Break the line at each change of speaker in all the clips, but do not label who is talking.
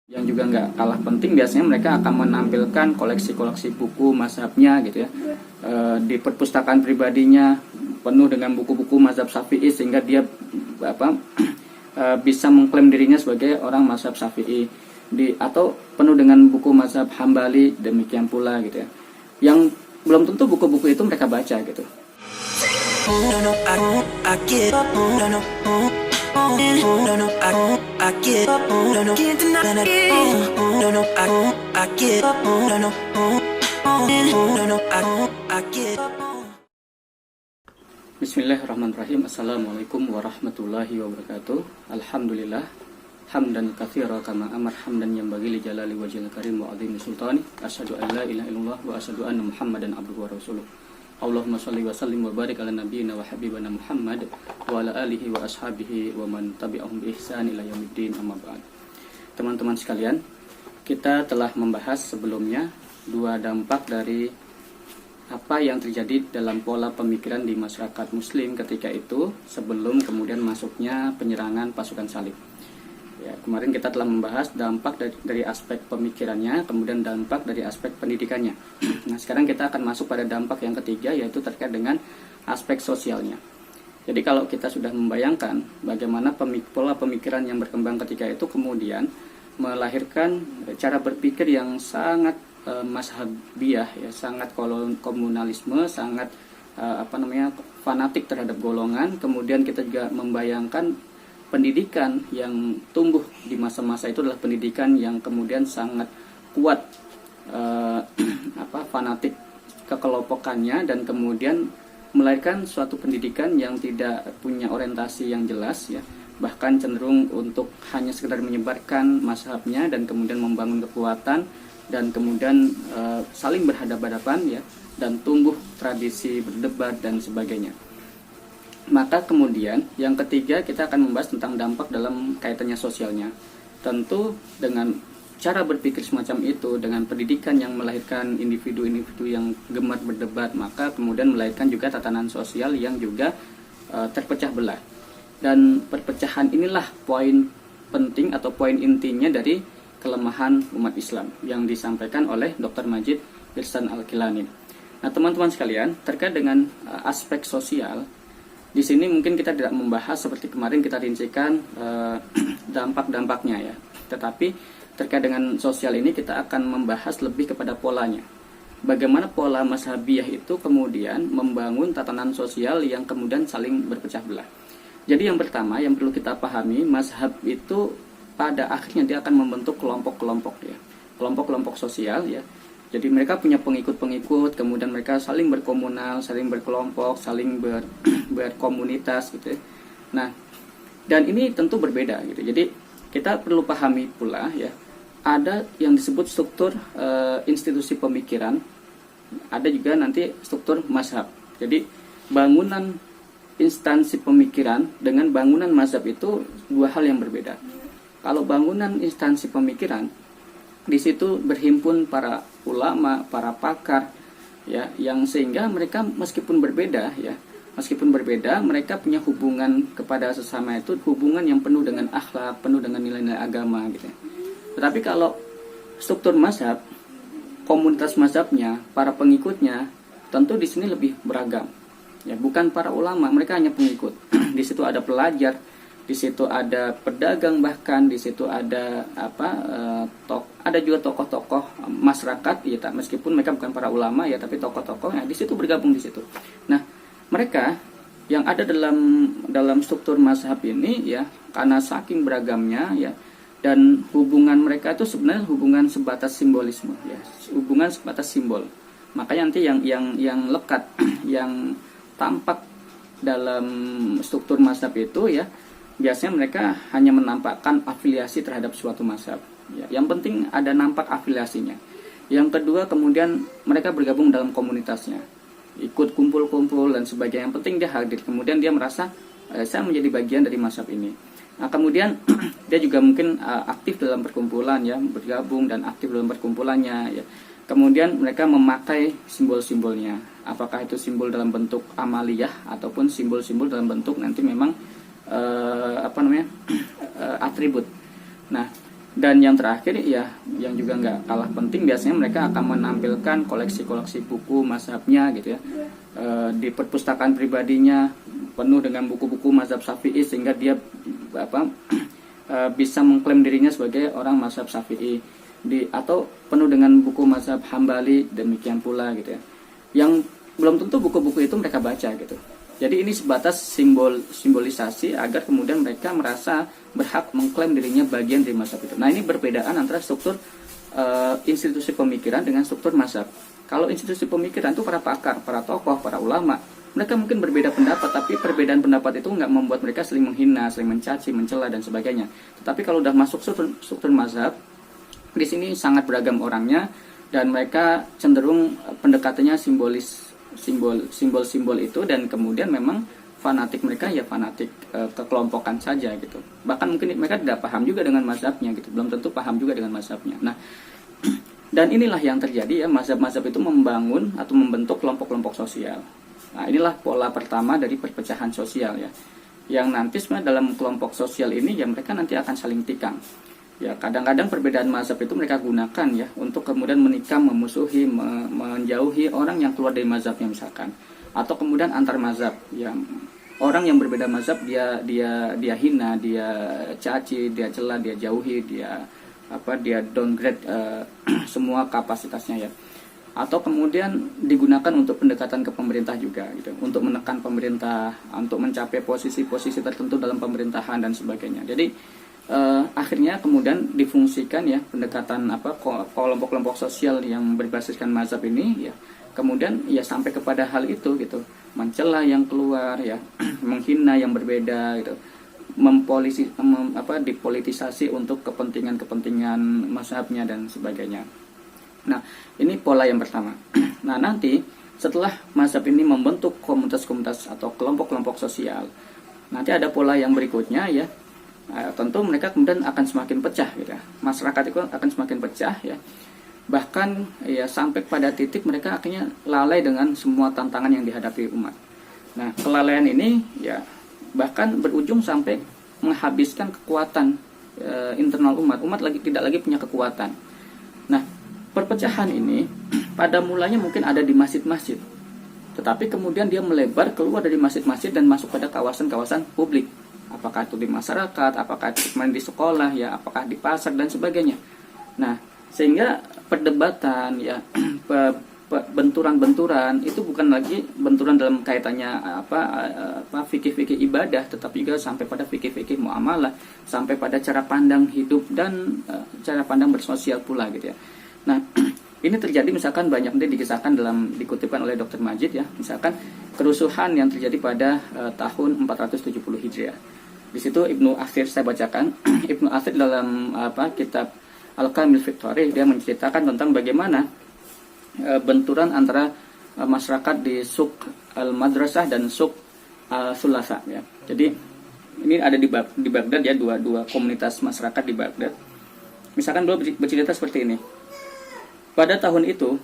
Yang juga nggak kalah penting, biasanya mereka akan menampilkan koleksi-koleksi buku mazhabnya gitu ya. Di perpustakaan pribadinya penuh dengan buku-buku mazhab Syafi'i, sehingga dia bisa mengklaim dirinya sebagai orang mazhab Syafi'i, atau penuh dengan buku mazhab Hambali, demikian pula gitu ya. Yang belum tentu buku-buku itu mereka baca gitu. Bismillahirrahmanirrahim. Assalamualaikum warahmatullahi wabarakatuh. Alhamdulillah hamdan katsira kama amar hamdan yanbaghi li jalali wajhil karim wa 'azimi sultani. Asyhadu an la ilaha illallah wa asyhadu anna Muhammadan abduhu wa rasuluh. Allahumma shalli wa sallim wa barik ala nabiyyina wa habibana Muhammad wa ala alihi wa ashabihi wa man tabi'ahum bi ihsan ila yaumiddin, amma ba'd. Teman-teman sekalian, kita telah membahas sebelumnya dua dampak dari apa yang terjadi dalam pola pemikiran di masyarakat muslim ketika itu, sebelum kemudian masuknya penyerangan pasukan salib. Ya, kemarin kita telah membahas dampak dari aspek pemikirannya, kemudian dampak dari aspek pendidikannya. Nah, sekarang kita akan masuk pada dampak yang ketiga, yaitu terkait dengan aspek sosialnya. Jadi kalau kita sudah membayangkan bagaimana pola pemikiran yang berkembang ketika itu kemudian melahirkan cara berpikir yang sangat mazhabiyah, ya, sangat komunalisme, sangat fanatik terhadap golongan. Kemudian kita juga membayangkan pendidikan yang tumbuh di masa-masa itu adalah pendidikan yang kemudian sangat kuat fanatik kekelompokannya, dan kemudian melahirkan suatu pendidikan yang tidak punya orientasi yang jelas, ya, bahkan cenderung untuk hanya sekedar menyebarkan mazhabnya dan kemudian membangun kekuatan dan kemudian saling berhadapan-hadapan, ya, dan tumbuh tradisi berdebat dan sebagainya. Maka kemudian yang ketiga kita akan membahas tentang dampak dalam kaitannya sosialnya. Tentu dengan cara berpikir semacam itu, dengan pendidikan yang melahirkan individu-individu yang gemar berdebat, maka kemudian melahirkan juga tatanan sosial yang juga terpecah belah. Dan perpecahan inilah poin penting atau poin intinya dari kelemahan umat Islam yang disampaikan oleh Dr. Majid Ihsan Al-Kilani. Nah, teman-teman sekalian, terkait dengan aspek sosial, di sini mungkin kita tidak membahas seperti kemarin kita rincikan dampak-dampaknya, ya. Tetapi terkait dengan sosial ini kita akan membahas lebih kepada polanya. Bagaimana pola mazhabiyah itu kemudian membangun tatanan sosial yang kemudian saling berpecah belah. Jadi yang pertama yang perlu kita pahami, mazhab itu pada akhirnya dia akan membentuk kelompok-kelompok, ya. Kelompok-kelompok sosial, ya. Jadi mereka punya pengikut-pengikut, kemudian mereka saling berkomunal, saling berkelompok, saling berkomunitas gitu ya. Nah, dan ini tentu berbeda gitu. Jadi kita perlu pahami pula, ya, ada yang disebut struktur institusi pemikiran, ada juga nanti struktur mazhab. Jadi bangunan instansi pemikiran dengan bangunan mazhab itu dua hal yang berbeda. Kalau bangunan instansi pemikiran, di situ berhimpun para ulama, para pakar, ya, yang sehingga mereka meskipun berbeda, mereka punya hubungan kepada sesama itu hubungan yang penuh dengan akhlak, penuh dengan nilai-nilai agama gitu. Tetapi kalau struktur mazhab, komunitas mazhabnya, para pengikutnya tentu di sini lebih beragam. Ya, bukan para ulama, mereka hanya pengikut. Di situ ada pelajar, di situ ada pedagang, bahkan di situ ada ada juga tokoh-tokoh masyarakat, ya, meskipun mereka bukan para ulama, ya, tapi tokoh-tokoh, ya, di situ bergabung di situ. Nah, mereka yang ada dalam struktur mazhab ini, ya, karena saking beragamnya, ya, dan hubungan mereka itu sebenarnya hubungan sebatas simbolisme, ya, hubungan sebatas simbol. Makanya nanti yang lekat yang tampak dalam struktur mazhab itu, ya, biasanya mereka hanya menampakkan afiliasi terhadap suatu mazhab, ya. Yang penting ada nampak afiliasinya. Yang kedua, kemudian mereka bergabung dalam komunitasnya, ikut kumpul-kumpul dan sebagainya. Yang penting dia hadir, kemudian dia merasa saya menjadi bagian dari mazhab ini. Nah, kemudian dia juga mungkin aktif dalam perkumpulan, ya, bergabung dan aktif dalam perkumpulannya, ya. Kemudian mereka memakai simbol-simbolnya, apakah itu simbol dalam bentuk amaliyah ataupun simbol-simbol dalam bentuk nanti memang atribut. Nah, Dan yang terakhir ya, yang juga nggak kalah penting, biasanya mereka akan menampilkan koleksi-koleksi buku mazhabnya gitu ya. Di perpustakaan pribadinya penuh dengan buku-buku mazhab Syafi'i, sehingga dia bisa mengklaim dirinya sebagai orang mazhab Syafi'i, atau penuh dengan buku mazhab Hambali, demikian pula gitu ya. Yang belum tentu buku-buku itu mereka baca gitu. Jadi ini sebatas simbolisasi agar kemudian mereka merasa berhak mengklaim dirinya bagian dari mazhab itu. Nah, ini perbedaan antara struktur institusi pemikiran dengan struktur mazhab. Kalau institusi pemikiran itu para pakar, para tokoh, para ulama, mereka mungkin berbeda pendapat, tapi perbedaan pendapat itu nggak membuat mereka saling menghina, saling mencaci, mencela dan sebagainya. Tetapi kalau udah masuk struktur mazhab, di sini sangat beragam orangnya, dan mereka cenderung pendekatannya simbol-simbol itu, dan kemudian memang fanatik mereka ya fanatik kekelompokan saja gitu. Bahkan mungkin mereka tidak paham juga dengan mazhabnya gitu, belum tentu paham juga dengan mazhabnya. Nah, dan inilah yang terjadi ya, mazhab-mazhab itu membangun atau membentuk kelompok-kelompok sosial. Nah, inilah pola pertama dari perpecahan sosial ya, yang nanti sebenarnya dalam kelompok sosial ini ya mereka nanti akan saling tikam. Ya, kadang-kadang perbedaan mazhab itu mereka gunakan ya untuk kemudian menikam, memusuhi, menjauhi orang yang keluar dari mazhabnya misalkan. Atau kemudian antar mazhab, yang orang yang berbeda mazhab dia hina, dia caci, dia cela, dia jauhi, dia downgrade semua kapasitasnya ya. Atau kemudian digunakan untuk pendekatan ke pemerintah juga gitu, untuk menekan pemerintah, untuk mencapai posisi-posisi tertentu dalam pemerintahan dan sebagainya. Jadi akhirnya kemudian difungsikan ya pendekatan kelompok-kelompok sosial yang berbasiskan mazhab ini ya, kemudian ya sampai kepada hal itu gitu, mencela yang keluar ya, menghina yang berbeda gitu, dipolitisasi untuk kepentingan mazhabnya dan sebagainya. Nah, ini pola yang pertama. Nah, nanti setelah mazhab ini membentuk komunitas-komunitas atau kelompok-kelompok sosial, nanti ada pola yang berikutnya ya. Tentu mereka kemudian akan semakin pecah gitu ya. Masyarakat itu akan semakin pecah ya. Bahkan ya sampai pada titik mereka akhirnya lalai dengan semua tantangan yang dihadapi umat. Nah, kelalaian ini ya bahkan berujung sampai menghabiskan kekuatan internal umat. Umat tidak lagi punya kekuatan. Nah, perpecahan ini pada mulanya mungkin ada di masjid-masjid. Tetapi kemudian dia melebar keluar dari masjid-masjid dan masuk pada kawasan-kawasan publik. Apakah itu di masyarakat, apakah itu di sekolah, ya, apakah di pasar dan sebagainya. Nah, sehingga perdebatan, ya, benturan-benturan itu bukan lagi benturan dalam kaitannya fikih-fikih ibadah, tetapi juga sampai pada fikih-fikih muamalah, sampai pada cara pandang hidup dan cara pandang bersosial pula gitu ya. Nah, ini terjadi misalkan banyak dikisahkan dikutipkan oleh Dr. Majid ya, misalkan kerusuhan yang terjadi pada tahun 470 Hijriah. Di situ Ibnu Athir saya bacakan. Ibnu Athir dalam kitab Al-Kamil fi Tarikh, dia menceritakan tentang bagaimana benturan antara masyarakat di Suk Al-Madrasah dan Suk Sulasa ya. Jadi ini ada di Baghdad ya, dua komunitas masyarakat di Baghdad. Misalkan beliau bercerita seperti ini. Pada tahun itu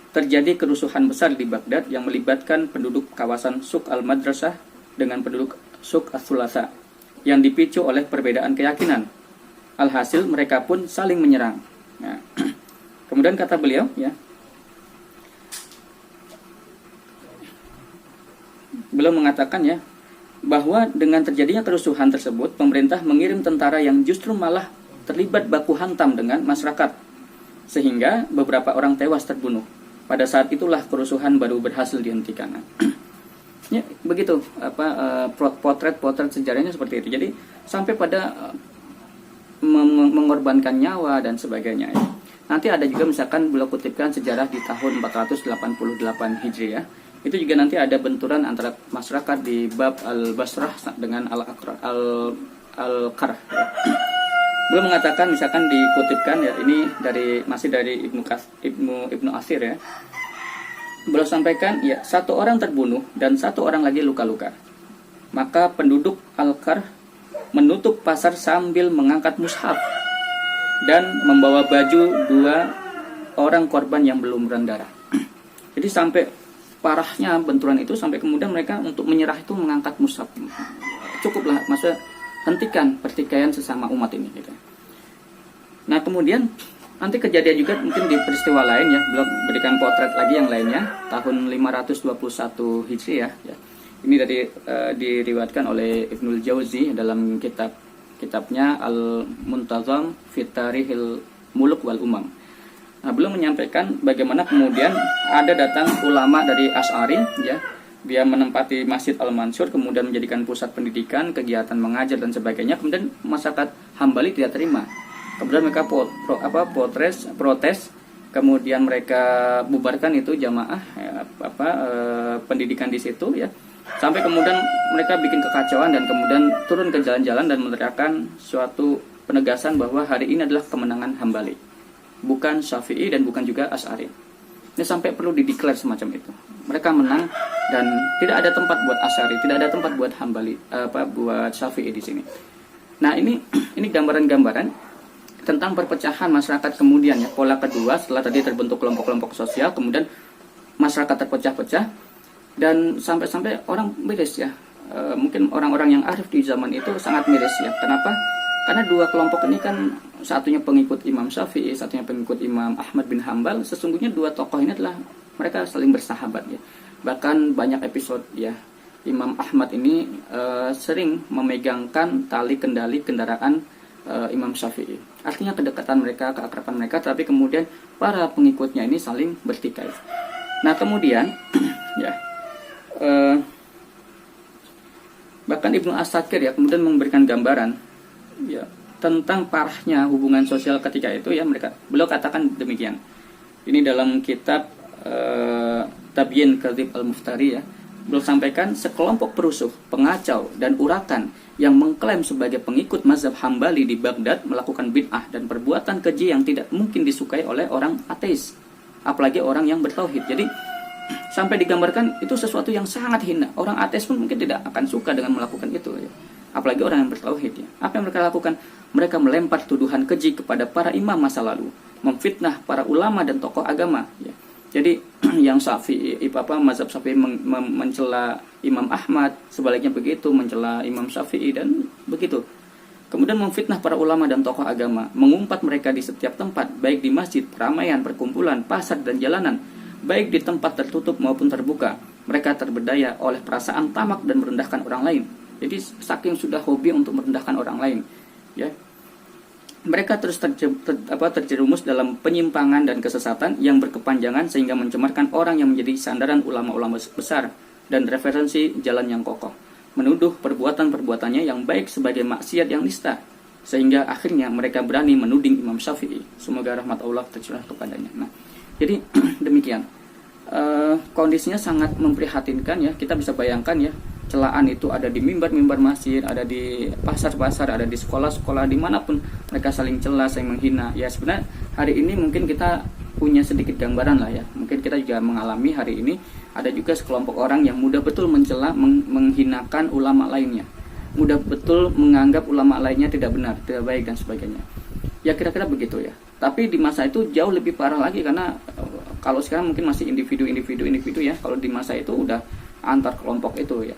terjadi kerusuhan besar di Baghdad yang melibatkan penduduk kawasan Suk Al-Madrasah dengan penduduk Suk As-Sulasa yang dipicu oleh perbedaan keyakinan. Alhasil mereka pun saling menyerang. Nah, kemudian kata beliau ya, beliau mengatakan ya, bahwa dengan terjadinya kerusuhan tersebut, pemerintah mengirim tentara yang justru malah terlibat baku hantam dengan masyarakat, sehingga beberapa orang tewas terbunuh. Pada saat itulah kerusuhan baru berhasil dihentikan. Ya, begitu potret sejarahnya seperti itu. Jadi sampai pada mengorbankan nyawa dan sebagainya ya. Nanti ada juga misalkan beliau kutipkan sejarah di tahun 488 Hijriah. Itu juga nanti ada benturan antara masyarakat di Bab Al-Basrah dengan Al-Qarh ya. Beliau mengatakan misalkan dikutipkan ya, ini masih dari Ibnu Athir ya. Beliau sampaikan ya, 1 orang terbunuh dan 1 orang lagi luka-luka. Maka penduduk Al-Qarh menutup pasar sambil mengangkat mushaf dan membawa baju 2 orang korban yang belum berdarah. Jadi sampai parahnya benturan itu, sampai kemudian mereka untuk menyerah itu mengangkat mushaf. Cukuplah, maksudnya hentikan pertikaian sesama umat ini gitu. Nah kemudian nanti kejadian juga mungkin di peristiwa lain ya, belum berikan potret lagi yang lainnya tahun 521 Hijriah ya. Ini diriwayatkan oleh Ibnul Jauzi dalam kitabnya Al-Muntazam fi Tarikhil Muluk wal Umam. Nah, beliau menyampaikan bagaimana kemudian ada datang ulama dari Asy'ari ya. Dia menempati Masjid Al-Mansur, kemudian menjadikan pusat pendidikan, kegiatan mengajar dan sebagainya. Kemudian masyarakat Hambali tidak terima. Kemudian mereka protes, kemudian mereka bubarkan itu jamaah pendidikan di situ ya. Sampai kemudian mereka bikin kekacauan dan kemudian turun ke jalan-jalan dan meneriakkan suatu penegasan bahwa hari ini adalah kemenangan Hambali, bukan Syafi'i dan bukan juga Asy'ari. Ini sampai perlu dideklar semacam itu. Mereka menang dan tidak ada tempat buat Asy'ari, tidak ada tempat buat Hambali, buat Syafi'i di sini. Nah ini gambaran-gambaran tentang perpecahan masyarakat kemudian ya. Pola kedua setelah tadi terbentuk kelompok-kelompok sosial, kemudian masyarakat terpecah-pecah dan sampai-sampai orang miris ya. Mungkin orang-orang yang arif di zaman itu sangat miris ya. Kenapa? Karena dua kelompok ini kan satunya pengikut Imam Syafi'i, satunya pengikut Imam Ahmad bin Hambal. Sesungguhnya dua tokoh ini adalah mereka saling bersahabat ya. Bahkan banyak episode ya. Imam Ahmad ini sering memegangkan tali kendali kendaraan Imam Syafi'i. Artinya kedekatan mereka, keakraban mereka, tapi kemudian para pengikutnya ini saling bertikai. Nah kemudian ya bahkan Ibnu Asakir ya kemudian memberikan gambaran ya tentang parahnya hubungan sosial ketika itu ya. Beliau katakan demikian. Ini dalam kitab Tabyin Kadzib Al-Muftari ya. Beliau sampaikan sekelompok perusuh, pengacau dan urakan yang mengklaim sebagai pengikut mazhab Hambali di Baghdad melakukan bid'ah dan perbuatan keji yang tidak mungkin disukai oleh orang ateis, apalagi orang yang bertauhid. Jadi sampai digambarkan itu sesuatu yang sangat hina. Orang ateis pun mungkin tidak akan suka dengan melakukan itu ya. Apalagi orang yang bertauhid ya. Apa yang mereka lakukan? Mereka melempar tuduhan keji kepada para imam masa lalu, memfitnah para ulama dan tokoh agama ya. Jadi yang Syafi'i, mazhab Syafi'i mencela Imam Ahmad, sebaliknya begitu mencela Imam Syafi'i dan begitu. Kemudian memfitnah para ulama dan tokoh agama, mengumpat mereka di setiap tempat, baik di masjid, keramaian, perkumpulan, pasar dan jalanan, baik di tempat tertutup maupun terbuka. Mereka terberdaya oleh perasaan tamak dan merendahkan orang lain. Jadi saking sudah hobi untuk merendahkan orang lain, ya. Mereka terus terjerumus dalam penyimpangan dan kesesatan yang berkepanjangan sehingga mencemarkan orang yang menjadi sandaran ulama-ulama besar dan referensi jalan yang kokoh, menuduh perbuatan-perbuatannya yang baik sebagai maksiat yang nista, sehingga akhirnya mereka berani menuding Imam Syafi'i, semoga rahmat Allah tercurah kepadanya. Nah, jadi demikian. Kondisinya sangat memprihatinkan ya. Kita bisa bayangkan ya, celaan itu ada di mimbar-mimbar masjid, ada di pasar-pasar, ada di sekolah-sekolah, dimanapun mereka saling cela, saling menghina. Ya sebenarnya hari ini mungkin kita punya sedikit gambaran lah ya. Mungkin kita juga mengalami hari ini ada juga sekelompok orang yang mudah betul mencela, menghinakan ulama lainnya, mudah betul menganggap ulama lainnya tidak benar, tidak baik dan sebagainya. Ya kira-kira begitu ya. Tapi di masa itu jauh lebih parah lagi karena kalau sekarang mungkin masih individu ya. Kalau di masa itu udah antar kelompok itu ya.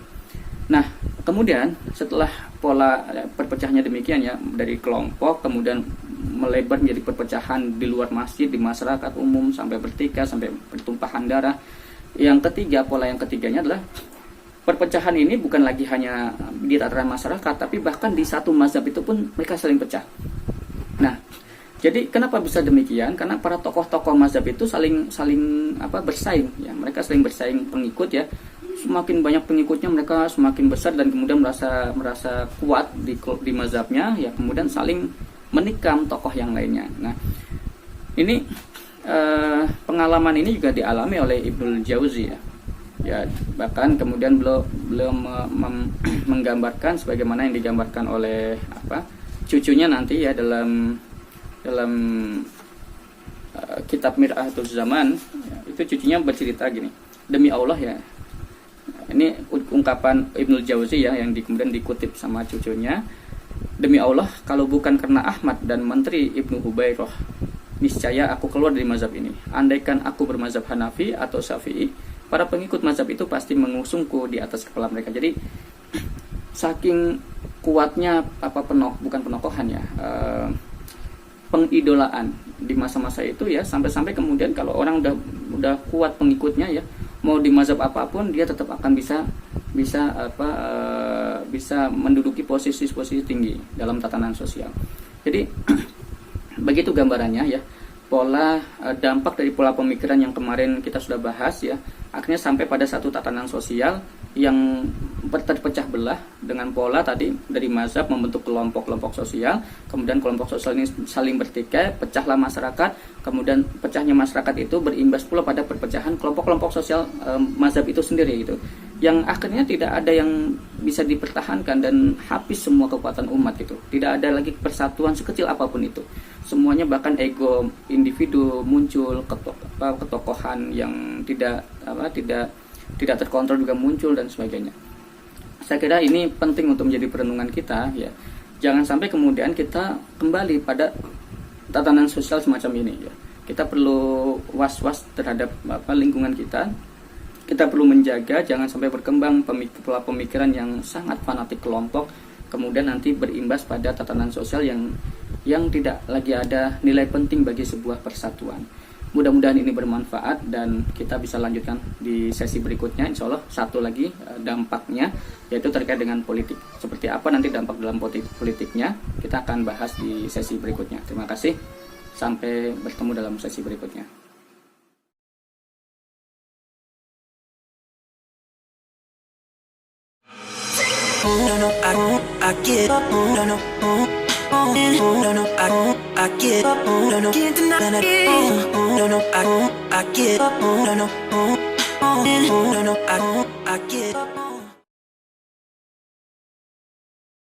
Nah, kemudian setelah pola perpecahannya demikian ya, dari kelompok kemudian melebar menjadi perpecahan di luar masjid, di masyarakat umum, sampai bertikai, sampai pertumpahan darah. Pola yang ketiganya adalah perpecahan ini bukan lagi hanya di tataran masyarakat, tapi bahkan di satu mazhab itu pun mereka saling pecah. Nah, jadi kenapa bisa demikian? Karena para tokoh-tokoh mazhab itu saling bersaing ya. Mereka saling bersaing pengikut ya. Semakin banyak pengikutnya mereka semakin besar dan kemudian merasa kuat di mazhabnya ya, kemudian saling menikam tokoh yang lainnya. Nah, ini pengalaman ini juga dialami oleh Ibnul Jauzi ya. Ya, bahkan kemudian beliau menggambarkan sebagaimana yang digambarkan oleh cucunya nanti ya dalam kitab Mir'atul Zaman ya, itu cucunya bercerita gini, demi Allah ya, ini ungkapan Ibnul Jauzi ya yang kemudian dikutip sama cucunya, demi Allah kalau bukan karena Ahmad dan Menteri Ibnu Hubairah niscaya aku keluar dari mazhab ini. Andaikan aku bermazhab Hanafi atau Syafi'i, para pengikut mazhab itu pasti mengusungku di atas kepala mereka. Jadi saking kuatnya bukan penokohan ya, pengidolaan di masa-masa itu ya, sampai-sampai kemudian kalau orang udah kuat pengikutnya ya, mau di mazhab apapun dia tetap akan bisa menduduki posisi-posisi tinggi dalam tatanan sosial. Jadi begitu gambarannya ya, pola dampak dari pola pemikiran yang kemarin kita sudah bahas ya, akhirnya sampai pada satu tatanan sosial yang terpecah belah dengan pola tadi dari mazhab membentuk kelompok-kelompok sosial, kemudian kelompok sosial ini saling bertikai, pecahlah masyarakat, kemudian pecahnya masyarakat itu berimbas pula pada perpecahan kelompok-kelompok sosial mazhab itu sendiri gitu, yang akhirnya tidak ada yang bisa dipertahankan dan habis semua kekuatan umat gitu, tidak ada lagi persatuan sekecil apapun itu, semuanya bahkan ego individu muncul, ketokohan yang tidak terkontrol juga muncul dan sebagainya. Saya kira ini penting untuk menjadi perenungan kita ya. Jangan sampai kemudian kita kembali pada tatanan sosial semacam ini ya. Kita perlu was-was terhadap lingkungan kita. Kita perlu menjaga jangan sampai berkembang pola pemikiran yang sangat fanatik kelompok, kemudian nanti berimbas pada tatanan sosial yang tidak lagi ada nilai penting bagi sebuah persatuan. Mudah-mudahan ini bermanfaat dan kita bisa lanjutkan di sesi berikutnya. Insya Allah satu lagi dampaknya, yaitu terkait dengan politik. Seperti apa nanti dampak dalam politiknya, kita akan bahas di sesi berikutnya. Terima kasih, sampai bertemu dalam sesi berikutnya.
I get up, no, no, no, no, I get up, no, no, can't deny it. No, no, I get up, no, no, no, no, I get up.